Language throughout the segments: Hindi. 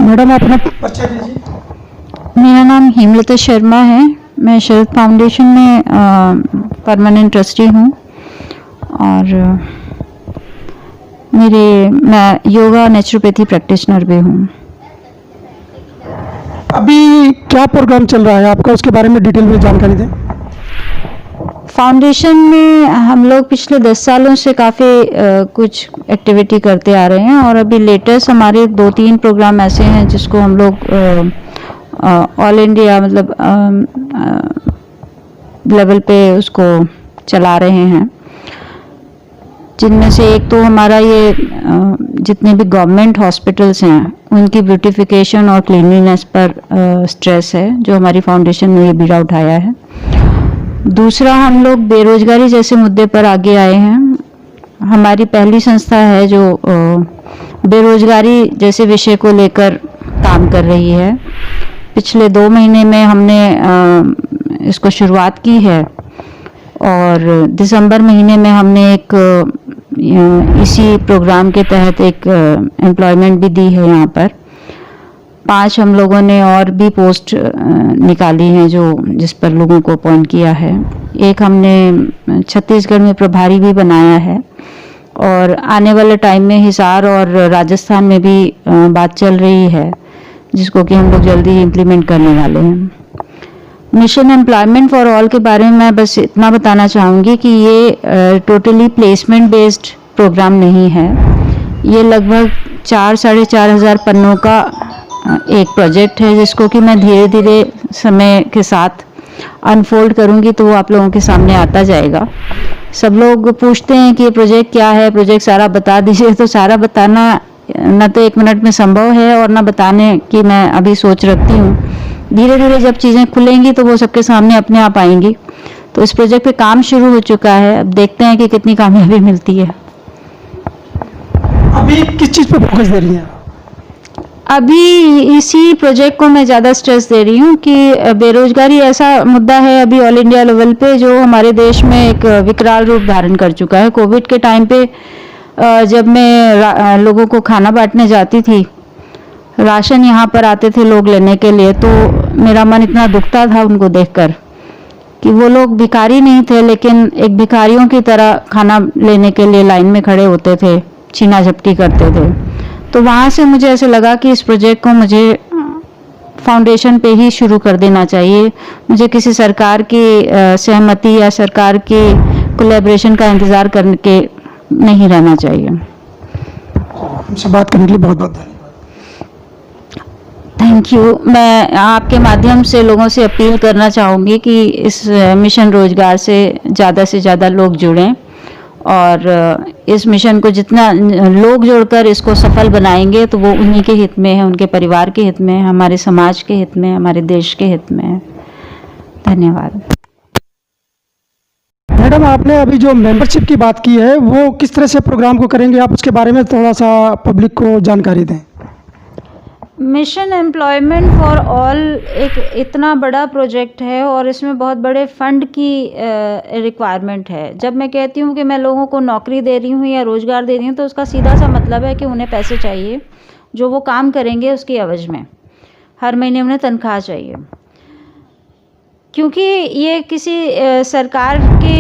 मैडम अपना परिचय दीजिए। मेरा नाम हेमलता शर्मा है। मैं शरद फाउंडेशन में परमानेंट ट्रस्टी हूँ और मैं योगा नेचुरोपैथी प्रैक्टिशनर भी हूँ। अभी क्या प्रोग्राम चल रहा है आपका, उसके बारे में डिटेल में जानकारी दें। फाउंडेशन में हम लोग पिछले 10 सालों से काफ़ी कुछ एक्टिविटी करते आ रहे हैं और अभी लेटेस्ट हमारे 2-3 प्रोग्राम ऐसे हैं जिसको हम लोग ऑल इंडिया मतलब लेवल पे उसको चला रहे हैं, जिनमें से एक तो हमारा ये जितने भी गवर्नमेंट हॉस्पिटल्स हैं उनकी ब्यूटिफिकेशन और क्लीनलीनेस पर स्ट्रेस है, जो हमारी फाउंडेशन ने ये बीड़ा उठाया है। दूसरा, हम लोग बेरोजगारी जैसे मुद्दे पर आगे आए हैं। हमारी पहली संस्था है जो बेरोजगारी जैसे विषय को लेकर काम कर रही है। पिछले 2 महीने में हमने इसको शुरुआत की है और दिसंबर महीने में हमने एक इसी प्रोग्राम के तहत एक एम्प्लॉयमेंट भी दी है। यहाँ पर 5 हम लोगों ने और भी पोस्ट निकाली हैं जो जिस पर लोगों को अपॉइंट किया है। एक हमने छत्तीसगढ़ में प्रभारी भी बनाया है और आने वाले टाइम में हिसार और राजस्थान में भी बात चल रही है, जिसको कि हम लोग जल्दी इम्प्लीमेंट करने वाले हैं। मिशन एम्प्लॉयमेंट फॉर ऑल के बारे में मैं बस इतना बताना चाहूँगी कि ये टोटली प्लेसमेंट बेस्ड प्रोग्राम नहीं है। ये लगभग 4-4.5 हज़ार पन्नों का एक प्रोजेक्ट है, जिसको कि मैं धीरे धीरे समय के साथ अनफोल्ड करूँगी तो वो आप लोगों के सामने आता जाएगा। सब लोग पूछते हैं कि ये प्रोजेक्ट क्या है, प्रोजेक्ट सारा बता दीजिए। तो सारा बताना न तो 1 मिनट में संभव है और न बताने की मैं अभी सोच रखती हूँ। धीरे धीरे जब चीज़ें खुलेंगी तो वो सबके सामने अपने आप आएंगी। तो इस प्रोजेक्ट पे काम शुरू हो चुका है, अब देखते हैं कि कितनी कामयाबी मिलती है। अभी किस चीज़ पे फोकस दे रही हैं? अभी इसी प्रोजेक्ट को मैं ज़्यादा स्ट्रेस दे रही हूँ कि बेरोजगारी ऐसा मुद्दा है अभी ऑल इंडिया लेवल पे जो हमारे देश में एक विकराल रूप धारण कर चुका है। कोविड के टाइम पे जब मैं लोगों को खाना बांटने जाती थी, राशन यहाँ पर आते थे लोग लेने के लिए, तो मेरा मन इतना दुखता था उनको देखकर कि वो लोग भिखारी नहीं थे, लेकिन एक भिखारियों की तरह खाना लेने के लिए लाइन में खड़े होते थे, छीना झपटी करते थे। तो वहाँ से मुझे ऐसे लगा कि इस प्रोजेक्ट को मुझे फाउंडेशन पे ही शुरू कर देना चाहिए। मुझे किसी सरकार की सहमति या सरकार के कोलैबोरेशन का इंतज़ार करके नहीं रहना चाहिए। हमसे बात करने के लिए बहुत बहुत धन्यवाद। Thank you. मैं आपके माध्यम से लोगों से अपील करना चाहूँगी कि इस मिशन रोजगार से ज़्यादा लोग जुड़ें और इस मिशन को जितना लोग जोड़कर इसको सफल बनाएंगे तो वो उन्हीं के हित में है, उनके परिवार के हित में है, हमारे समाज के हित में, हमारे देश के हित में है। धन्यवाद। मैडम, आपने अभी जो मेंबरशिप की बात की है वो किस तरह से प्रोग्राम को करेंगे, आप उसके बारे में थोड़ा सा पब्लिक को जानकारी दें। मिशन एम्प्लॉयमेंट फॉर ऑल एक इतना बड़ा प्रोजेक्ट है और इसमें बहुत बड़े फंड की रिक्वायरमेंट है। जब मैं कहती हूँ कि मैं लोगों को नौकरी दे रही हूँ या रोज़गार दे रही हूँ तो उसका सीधा सा मतलब है कि उन्हें पैसे चाहिए, जो वो काम करेंगे उसकी एवज में हर महीने उन्हें तनख्वाह चाहिए। क्योंकि ये किसी सरकार के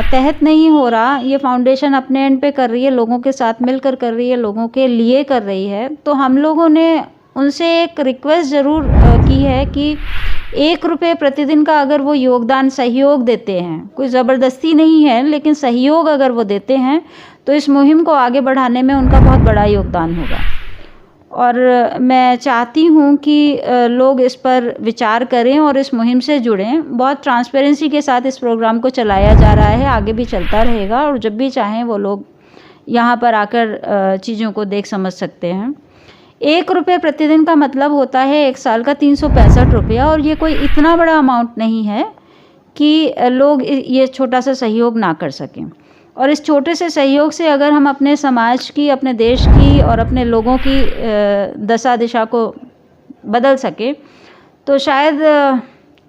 तहत नहीं हो रहा, ये फाउंडेशन अपने एंड पे कर रही है, लोगों के साथ मिलकर कर रही है, लोगों के लिए कर रही है। तो हम लोगों ने उनसे एक रिक्वेस्ट ज़रूर की है कि 1 रुपये प्रतिदिन का अगर वो योगदान सहयोग देते हैं, कोई ज़बरदस्ती नहीं है, लेकिन सहयोग अगर वो देते हैं तो इस मुहिम को आगे बढ़ाने में उनका बहुत बड़ा योगदान होगा। और मैं चाहती हूँ कि लोग इस पर विचार करें और इस मुहिम से जुड़ें। बहुत ट्रांसपेरेंसी के साथ इस प्रोग्राम को चलाया जा रहा है, आगे भी चलता रहेगा और जब भी चाहें वो लोग यहाँ पर आकर चीज़ों को देख समझ सकते हैं। 1 रुपये प्रतिदिन का मतलब होता है 1 साल का 365 रुपया, और ये कोई इतना बड़ा अमाउंट नहीं है कि लोग ये छोटा सा सहयोग ना कर सकें। और इस छोटे से सहयोग से अगर हम अपने समाज की, अपने देश की और अपने लोगों की दशा दिशा को बदल सके तो शायद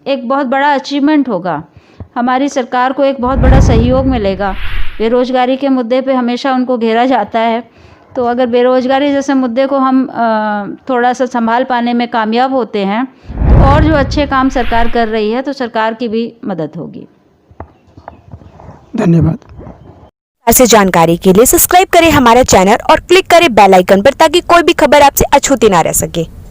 एक बहुत बड़ा अचीवमेंट होगा। हमारी सरकार को एक बहुत बड़ा सहयोग मिलेगा। बेरोजगारी के मुद्दे पे हमेशा उनको घेरा जाता है, तो अगर बेरोजगारी जैसे मुद्दे को हम थोड़ा सा संभाल पाने में कामयाब होते हैं तो और जो अच्छे काम सरकार कर रही है तो सरकार की भी मदद होगी। धन्यवाद। ऐसे जानकारी के लिए सब्सक्राइब करें हमारा चैनल और क्लिक करें बेल आइकन पर ताकि कोई भी खबर आपसे अछूती ना रह सके।